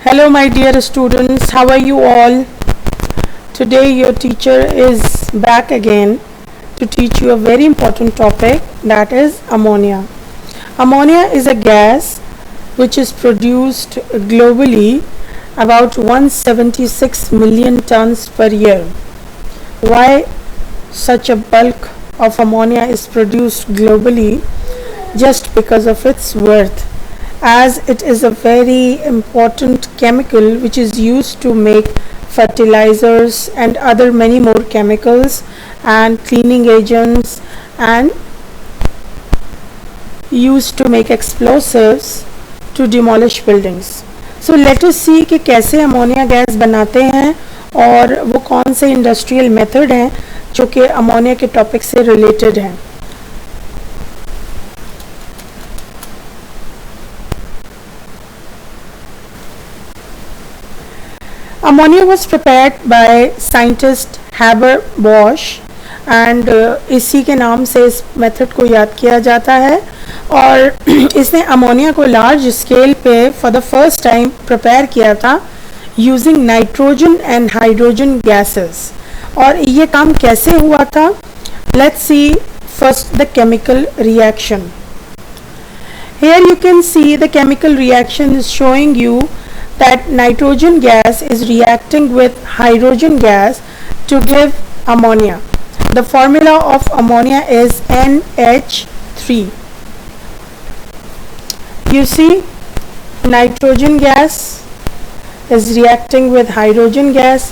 Hello, my dear students. How are you all? Today, your teacher is back again to teach you a very important topic, that is ammonia. Ammonia is a gas which is produced globally about 176 million tons per year. Why such a bulk of ammonia is produced globally? Just because of its worth, as it is a very important chemical which is used to make fertilizers and other many more chemicals and cleaning agents and used to make explosives to demolish buildings. So let us see कि कैसे ammonia gas बनाते हैं और वो कौन से industrial method हैं जो कि अमोनिया के टॉपिक से रिलेटेड हैं. Ammonia was prepared by scientist Haber-Bosch and इसी के नाम से इस मेथड को याद किया जाता है और इसने अमोनिया को लार्ज स्केल पे for the first time prepare किया था using nitrogen and hydrogen gases. और ये काम कैसे हुआ था? Let's see first the chemical reaction. Here you can see the chemical reaction is showing you that nitrogen gas is reacting with hydrogen gas to give ammonia. The formula of ammonia is NH3. You see, nitrogen gas is reacting with hydrogen gas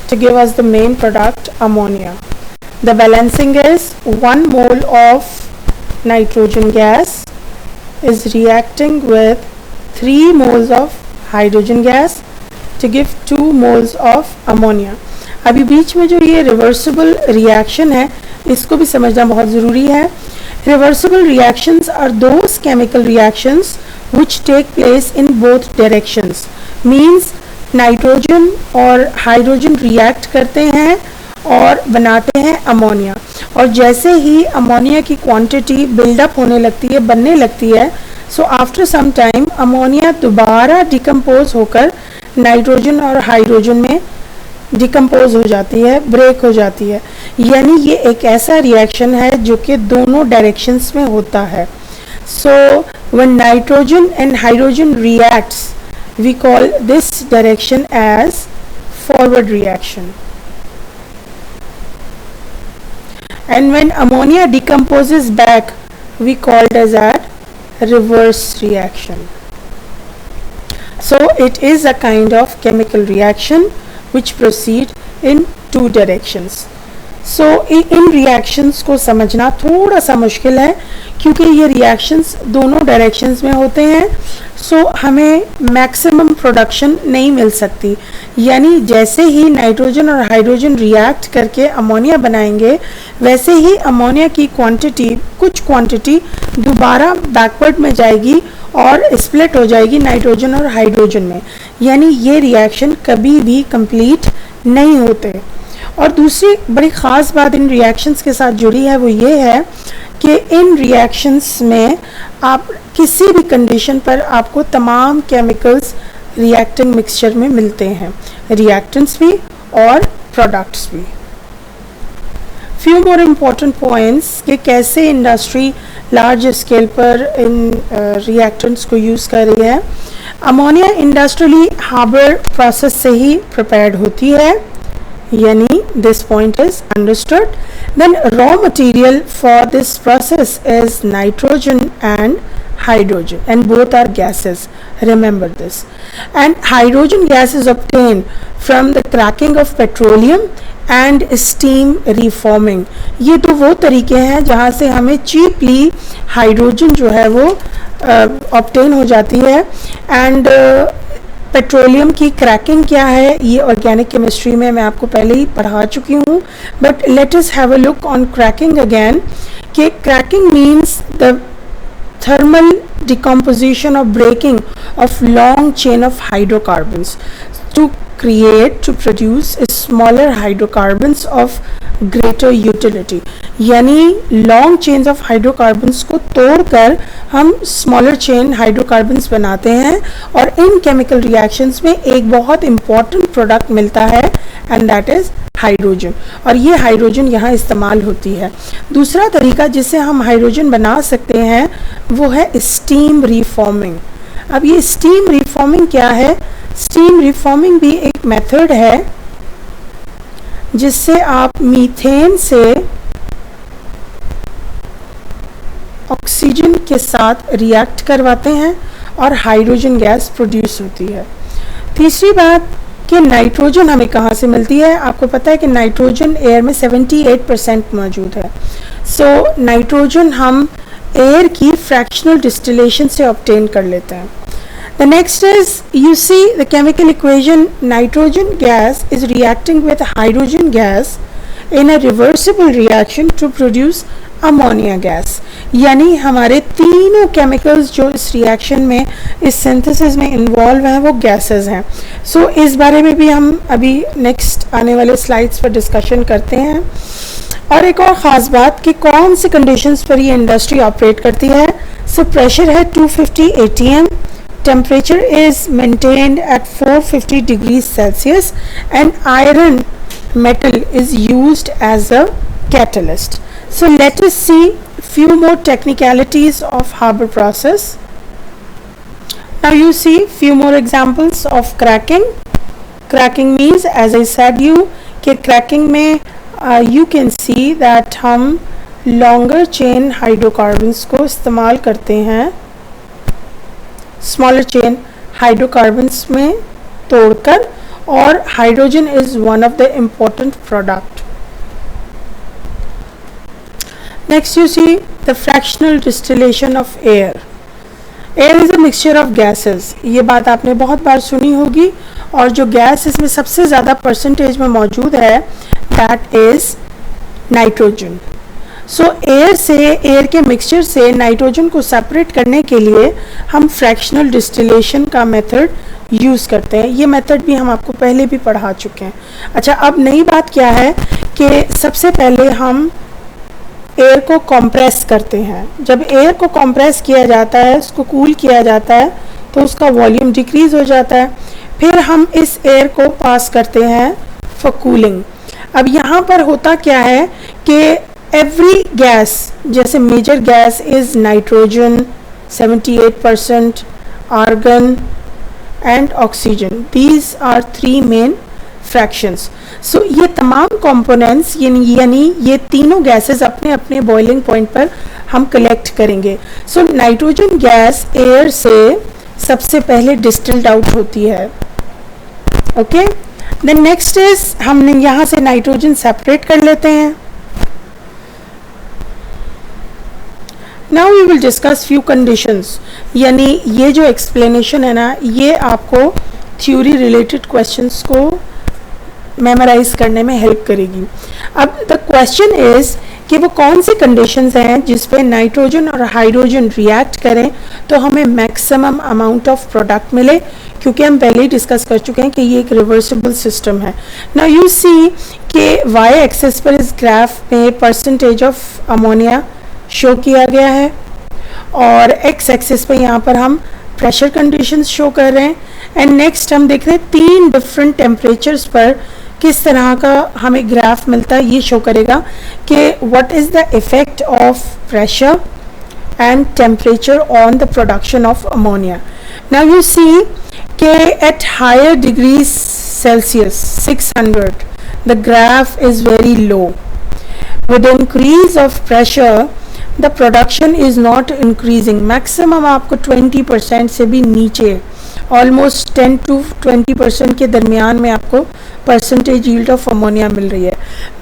to give us the main product ammonia. The balancing is 1 mole of nitrogen gas is reacting with 3 moles of hydrogen gas to give 2 moles of ammonia. अभी बीच में जो ये reversible reaction है इसको भी समझना बहुत ज़रूरी है. Reversible reactions are those chemical reactions which take place in both directions. Means nitrogen और हाइड्रोजन रिएक्ट करते हैं और बनाते हैं अमोनिया. और जैसे ही अमोनिया की क्वांटिटी बिल्डअप होने लगती है, बनने लगती है, so after some time ammonia दोबारा डिकम्पोज होकर नाइट्रोजन और हाइड्रोजन में डिकम्पोज हो जाती है, ब्रेक हो जाती है. यानी ये एक ऐसा रिएक्शन है जो कि दोनों डायरेक्शंस में होता है. So when nitrogen and hydrogen reacts we call this direction as forward reaction. And when ammonia decomposes back, we call it as a reverse reaction. So it is a kind of chemical reaction which proceed in 2 directions. So in reactions को समझना थोड़ा सा मुश्किल है क्योंकि ये reactions दोनों directions में होते हैं. सो हमें मैक्सिमम प्रोडक्शन नहीं मिल सकती. यानी जैसे ही नाइट्रोजन और हाइड्रोजन रिएक्ट करके अमोनिया बनाएंगे वैसे ही अमोनिया की क्वांटिटी, कुछ क्वांटिटी दोबारा बैकवर्ड में जाएगी और स्प्लिट हो जाएगी नाइट्रोजन और हाइड्रोजन में. यानी ये रिएक्शन कभी भी कंप्लीट नहीं होते. और दूसरी बड़ी ख़ास बात इन रिएक्शंस के साथ जुड़ी है वो ये है कि इन रिएक्शंस में आप किसी भी कंडीशन पर आपको तमाम केमिकल्स रिएक्टिंग मिक्सचर में मिलते हैं, रिएक्टेंट्स भी और प्रोडक्ट्स भी. फ्यू मोर इम्पोर्टेंट पॉइंट्स कि कैसे इंडस्ट्री लार्ज स्केल पर इन रिएक्टेंट्स को यूज़ कर रही है. अमोनिया इंडस्ट्रियली हाबर प्रोसेस से ही प्रिपेयर्ड होती है, यानी this point is understood. Then raw material for this process is nitrogen and hydrogen, and both are gases, remember this. And hydrogen gas is obtained from the cracking of petroleum and steam reforming. ये तो वो तरीके हैं जहाँ से हमें cheaply hydrogen जो है वो obtain हो जाती है. And पेट्रोलियम की क्रैकिंग क्या है ये ऑर्गेनिक केमिस्ट्री में मैं आपको पहले ही पढ़ा चुकी हूँ. But let us have a look on cracking again. कि cracking means the thermal decomposition और breaking of long chain of hydrocarbons. To create to produce smaller hydrocarbons of greater utility. यानी long chains of hydrocarbons को तोड़कर हम smaller chain hydrocarbons बनाते हैं और इन chemical reactions में एक बहुत important product मिलता है and that is हाइड्रोजन, और ये हाइड्रोजन यहाँ इस्तेमाल होती है. दूसरा तरीका जिससे हम हाइड्रोजन बना सकते हैं वो है स्टीम रिफॉर्मिंग. अब ये स्टीम रिफॉर्मिंग क्या है? स्टीम रिफॉर्मिंग भी एक मेथड है जिससे आप मीथेन से ऑक्सीजन के साथ रिएक्ट करवाते हैं और हाइड्रोजन गैस प्रोड्यूस होती है. तीसरी बात कि नाइट्रोजन हमें कहाँ से मिलती है? आपको पता है कि नाइट्रोजन एयर में 78% मौजूद है. सो नाइट्रोजन हम एयर की फ्रैक्शनल डिस्टिलेशन से ऑब्टेन कर लेते हैं. The next is, you see the chemical equation, nitrogen gas is reacting with hydrogen gas in a reversible reaction to produce ammonia gas. यानी हमारे तीनों chemicals जो इस reaction में, इस synthesis में involve हैं वो gases हैं. So इस बारे में भी हम अभी next आने वाले slides पर discussion करते हैं. और एक और ख़ास बात कि कौन सी conditions पर ये industry operate करती है. So pressure है 250 atm. Temperature is maintained at 450 degrees Celsius and iron metal is used as a catalyst. So let us see few more technicalities of Haber process. Now you see few more examples of cracking. Cracking means, as I said you, कि cracking में you can see that हम longer chain hydrocarbons को इस्तेमाल करते हैं smaller chain hydrocarbons में तोड़कर, और hydrogen is one of the important product. Next you see the fractional distillation of air. Air is a mixture of gases. ये बात आपने बहुत बार सुनी होगी, और जो गैस इसमें सबसे ज़्यादा परसेंटेज में मौजूद है that is nitrogen. So air के मिक्सचर से नाइट्रोजन को सेपरेट करने के लिए हम फ्रैक्शनल डिस्टिलेशन का मेथड यूज़ करते हैं. ये मेथड भी हम आपको पहले भी पढ़ा चुके हैं. अच्छा, अब नई बात क्या है कि सबसे पहले हम एयर को कंप्रेस करते हैं. जब एयर को कंप्रेस किया जाता है, उसको कूल किया जाता है, तो उसका वॉल्यूम डिक्रीज हो जाता है. फिर हम इस एयर को पास करते हैं फॉर कूलिंग. अब यहाँ पर होता क्या है कि every gas, जैसे major gas is nitrogen 78%, argon and oxygen. These are three main fractions. So ये तमाम components यानी ये तीनों गैसेस अपने अपने बॉइलिंग पॉइंट पर हम कलेक्ट करेंगे. सो नाइट्रोजन गैस एयर से सबसे पहले डिस्टिल्ड आउट होती है. ओके, देन नेक्स्ट इज हमने यहाँ से नाइट्रोजन सेपरेट कर लेते हैं. Now we will discuss few conditions. यानी ये जो एक्सप्लेनेशन है ना, ये आपको थ्योरी रिलेटेड क्वेश्चंस को मेमोराइज करने में हेल्प करेगी. अब द क्वेश्चन इज कि वो कौन सी कंडीशंस हैं जिस पे नाइट्रोजन और हाइड्रोजन रिएक्ट करें तो हमें मैक्सिमम अमाउंट ऑफ प्रोडक्ट मिले, क्योंकि हम पहले ही डिस्कस कर चुके हैं कि ये एक रिवर्सिबल सिस्टम है. नाउ यू सी कि वाई एक्सिस पर इस ग्राफ में परसेंटेज ऑफ अमोनिया शो किया गया है, और एक्स एक्सिस पे यहाँ पर हम प्रेशर कंडीशंस शो कर रहे हैं. एंड नेक्स्ट हम देख रहे हैं 3 डिफरेंट टेम्परेचर्स पर किस तरह का हमें ग्राफ मिलता है. ये शो करेगा कि what is the effect of pressure and temperature on the production of ammonia. Now you see कि at higher degrees Celsius 600 the graph is very low. With increase of pressure the production is not increasing. Maximum आपको 20% से भी नीचे, almost 10 to 20% के दरमियान में आपको percentage yield of ammonia मिल रही है.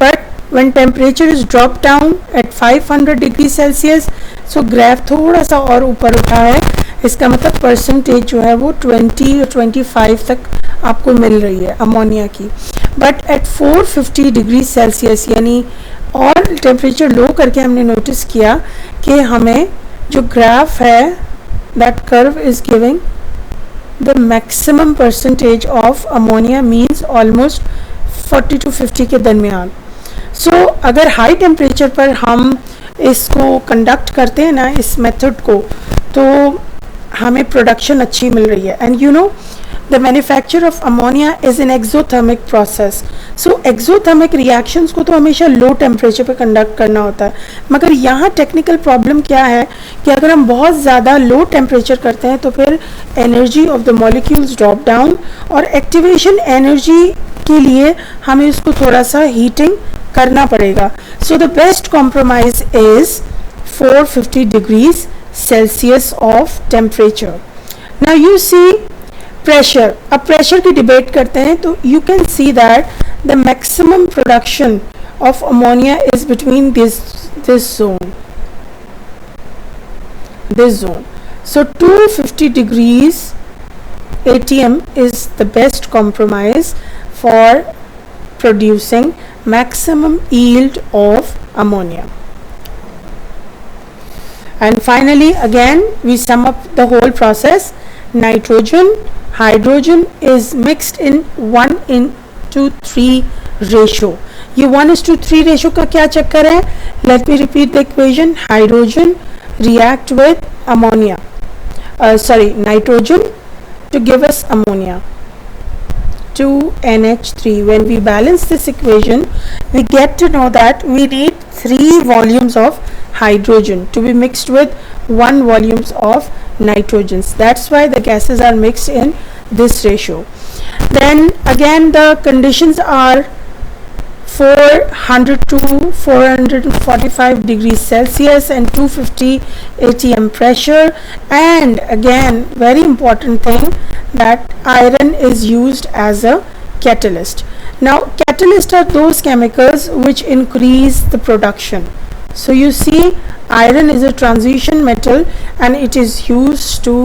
But when temperature is drop down at 500 degree Celsius, so graph थोड़ा सा और ऊपर उठा है. इसका मतलब परसेंटेज जो है वो 20 और 25 तक आपको मिल रही है अमोनिया की. बट एट 450 डिग्री सेल्सियस यानी और टेम्परेचर लो करके हमने नोटिस किया कि हमें जो ग्राफ है that curve is giving the maximum percentage of ammonia means almost 40 to 50 के दरमियान. So अगर हाई टेम्परेचर पर हम इसको कंडक्ट करते हैं ना इस मेथड को, तो हमें प्रोडक्शन अच्छी मिल रही है. And you know the manufacture of ammonia is an exothermic process. So exothermic reactions को तो हमेशा लो टेम्परेचर पे कंडक्ट करना होता है, मगर यहाँ टेक्निकल प्रॉब्लम क्या है कि अगर हम बहुत ज़्यादा लो टेम्परेचर करते हैं तो फिर energy of the molecules drop down, और एक्टिवेशन एनर्जी के लिए हमें इसको थोड़ा सा हीटिंग करना पड़ेगा. So the best compromise is 450 degrees Celsius of temperature. Now you see pressure. अब प्रेशर की डिबेट करते हैं तो you can see that the maximum production of ammonia is between this zone. So 250 degrees ATM is the best compromise for producing maximum yield of ammonia. And finally again we sum up the whole process. Nitrogen, hydrogen is mixed in 1:3 ratio. ये 1:3 ratio का क्या चक्कर है? Let me repeat the equation. Hydrogen react with ammonia, nitrogen to give us ammonia, 2NH3. When we balance this equation, we get to know that we need 3 volumes of hydrogen to be mixed with 1 volumes of nitrogens. That's why the gases are mixed in this ratio. Then again the conditions are 400 to 445 degrees Celsius and 250 atm pressure. And again very important thing, that iron is used as a catalyst. Now catalysts are those chemicals which increase the production. So you see, iron is a transition metal and it is used to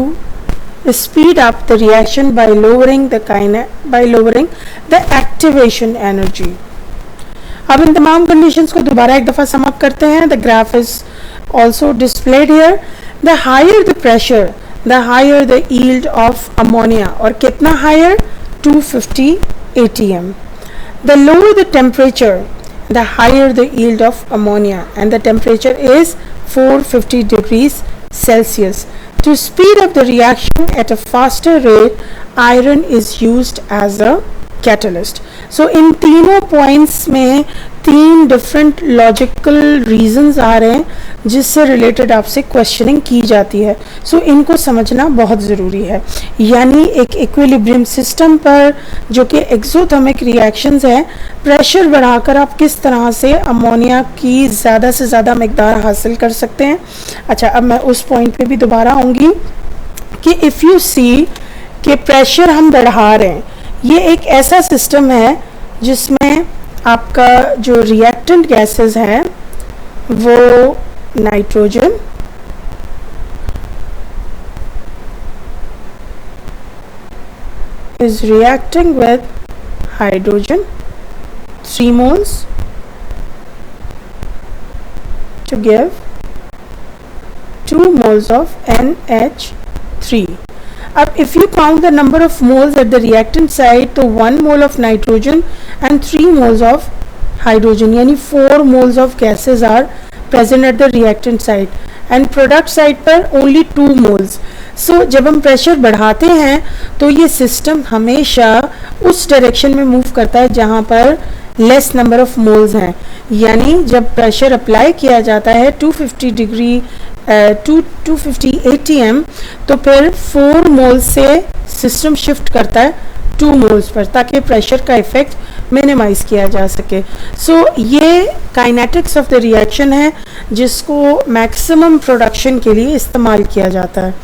speed up the reaction by lowering the activation energy. अब इन तमाम conditions को दोबारा एक दफ़ा सम up करते हैं. The graph is also displayed here. The higher the pressure the higher the yield of ammonia. और कितना higher? 250 atm. The lower the temperature the higher the yield of ammonia, and the temperature is 450 degrees Celsius. To speed up the reaction at a faster rate, iron is used as a catalyst. So इन तीनों points में 3 different logical reasons आ रहे हैं जिससे related आपसे questioning की जाती है. सो इनको समझना बहुत ज़रूरी है. यानी एक इक्विलिब्रियम सिस्टम पर जो कि एक्सोथर्मिक रिएक्शंस है, प्रेशर बढ़ाकर आप किस तरह से अमोनिया की ज़्यादा से ज़्यादा मकदार हासिल कर सकते हैं. अच्छा, अब मैं उस पॉइंट पे भी दोबारा आऊँगी कि इफ़ यू सी कि प्रेशर हम बढ़ा रहे हैं, ये एक ऐसा सिस्टम है जिसमें आपका जो रिएक्टेंट गैसेस हैं वो nitrogen, is reacting with hydrogen 3 moles to give 2 moles of NH3. अब if you count the number of moles at the reactant side, तो 1 mole of nitrogen and 3 moles of hydrogen, यानी 4 moles of gases are present at the reactant side, and product side पर only 2 moles. So जब हम pressure बढ़ाते हैं तो ये system हमेशा उस डायरेक्शन में मूव करता है जहाँ पर लेस नंबर ऑफ मोल्स हैं. यानी जब प्रेशर अप्लाई किया जाता है 250 डिग्री 250 atm, तो फिर 4 मोल्स से सिस्टम शिफ्ट करता है 2 मोल्स पर ताकि प्रेशर का इफेक्ट मिनिमाइज किया जा सके. सो ये काइनेटिक्स ऑफ द रिएक्शन है जिसको मैक्सिमम प्रोडक्शन के लिए इस्तेमाल किया जाता है.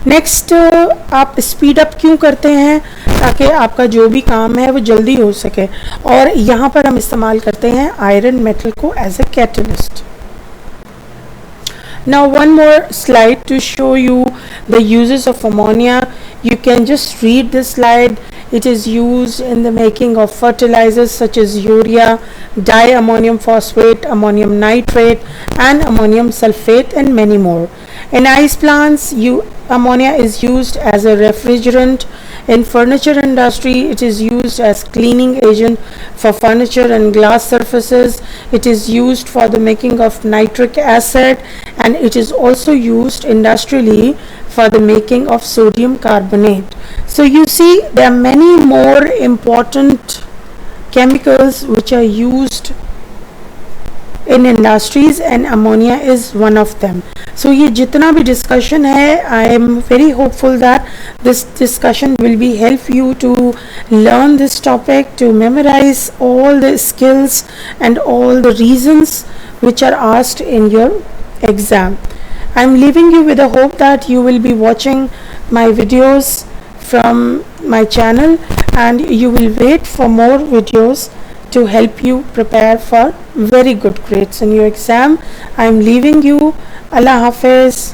नेक्स्ट, आप स्पीड अप क्यों करते हैं? ताकि आपका जो भी काम है वो जल्दी हो सके, और यहाँ पर हम इस्तेमाल करते हैं आयरन मेटल को as a catalyst. Now one more slide to show you the uses of ammonia. You can just read this slide. It is used in the making of fertilizers such as urea, diammonium phosphate, ammonium nitrate, and ammonium sulfate, and many more. In ice plants, ammonia is used as a refrigerant In furniture industry, it is used as cleaning agent for furniture and glass surfaces. It is used for the making of nitric acid, and it is also used industrially for the making of sodium carbonate. So you see, there are many more important chemicals which are used in industries, and ammonia is one of them. So ये जितना भी discussion है, I am very hopeful that this discussion will be help you to learn this topic, to memorize all the skills and all the reasons which are asked in your exam. I am leaving you with a hope that you will be watching my videos from my channel, and you will wait for more videos to help you prepare for very good grades in your exam. I am leaving you. Allah Hafiz.